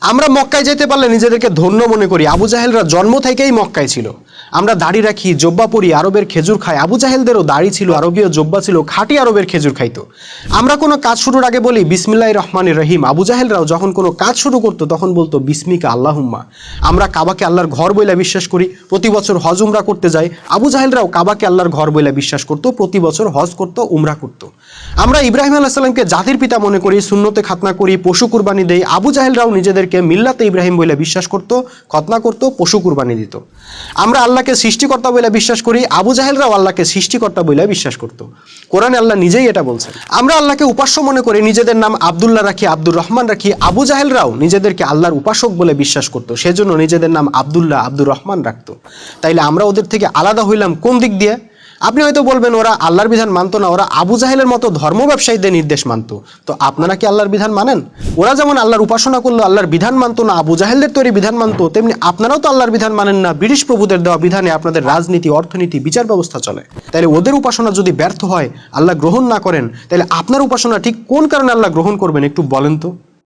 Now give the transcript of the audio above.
আমরা মক্কায় যেতে পারলে নিজেদেরকে ধন্য মনে করি। আবু জাহেলরা জন্ম থেকেই মক্কায় ছিল। আমরা দাড়ি রাখি, জব্বা পরি, আরবের খেজুর খাই। আবু জাহেলদেরও দাড়ি ছিল, আরবীয় জব্বা ছিল, খাঁটি আরবের খেজুর খাইতো। আমরা কোনো কাজ শুরুর আগে বলি বিসমিল্লাহির রহমানির রহিম। আবু জাহেলরাও যখন কোনো কাজ শুরু করতো তখন বলতো বিসমিকা আল্লাহুম্মা। আমরা কাবাকে আল্লাহর ঘর বইলা বিশ্বাস করি, প্রতি বছর হজ উমরা করতে যাই। আবু জাহেলরাও কাবাকে আল্লাহর ঘর বইলা বিশ্বাস করতো, প্রতি বছর হজ করতো, উমরা করতো। আমরা ইব্রাহিম আলাইহিস সালামকে জাতির পিতা মনে করি, সুন্নতে খাতনা করি, পশু কুরবানি দেই। আবু জাহেলরাও নিজেদেরকে মিল্লাতে ইব্রাহিম বলে বিশ্বাস করতো, খতনা করতো, পশু কুরবানি দিত। আমরা আল্লাহকে সৃষ্টিকর্তা বলে বিশ্বাস করি, আবু জাহেলরাও আল্লাহকে সৃষ্টিকর্তা বলে বিশ্বাস করতো। কোরআনে আল্লাহ নিজেই এটা বলছেন। আমরা আল্লাহকে উপাস্য মনে করি, নিজেদের নাম আব্দুল্লাহ রাখি, আব্দুর রহমান রাখি। আবু জাহেলরাও নিজেদেরকে আল্লাহর উপাসক বলে বিশ্বাস করতো, সেজন্য নিজেদের নাম আব্দুল্লাহ, আব্দুর রহমান রাখতো। তাইলে আমরা ওদের থেকে আলাদা হইলাম কোন দিক দিয়ে? আপনি হয়তো বলবেন ওরা আল্লাহর বিধান মানতো না, ওরা আবু জাহেলের মতো ধর্ম ব্যবসায়ীদের নির্দেশ মানতো। তো আপনারা কি আল্লাহর বিধান মানেন? ওরা যেমন আল্লাহর উপাসনা করলো, আল্লাহর বিধান মানতো না, আবু জাহেলদের তৈরি বিধান মানতো, তেমনি আপনারাও তো আল্লাহর বিধান মানেন না। ব্রিটিশ প্রভুদের দেওয়া বিধানে আপনাদের রাজনীতি, অর্থনীতি, বিচার ব্যবস্থা চলে। তাহলে ওদের উপাসনা যদি ব্যর্থ হয়, আল্লাহ গ্রহণ না করেন, তাহলে আপনার উপাসনা ঠিক কোন কারণে আল্লাহ গ্রহণ করবেন একটু বলেন তো।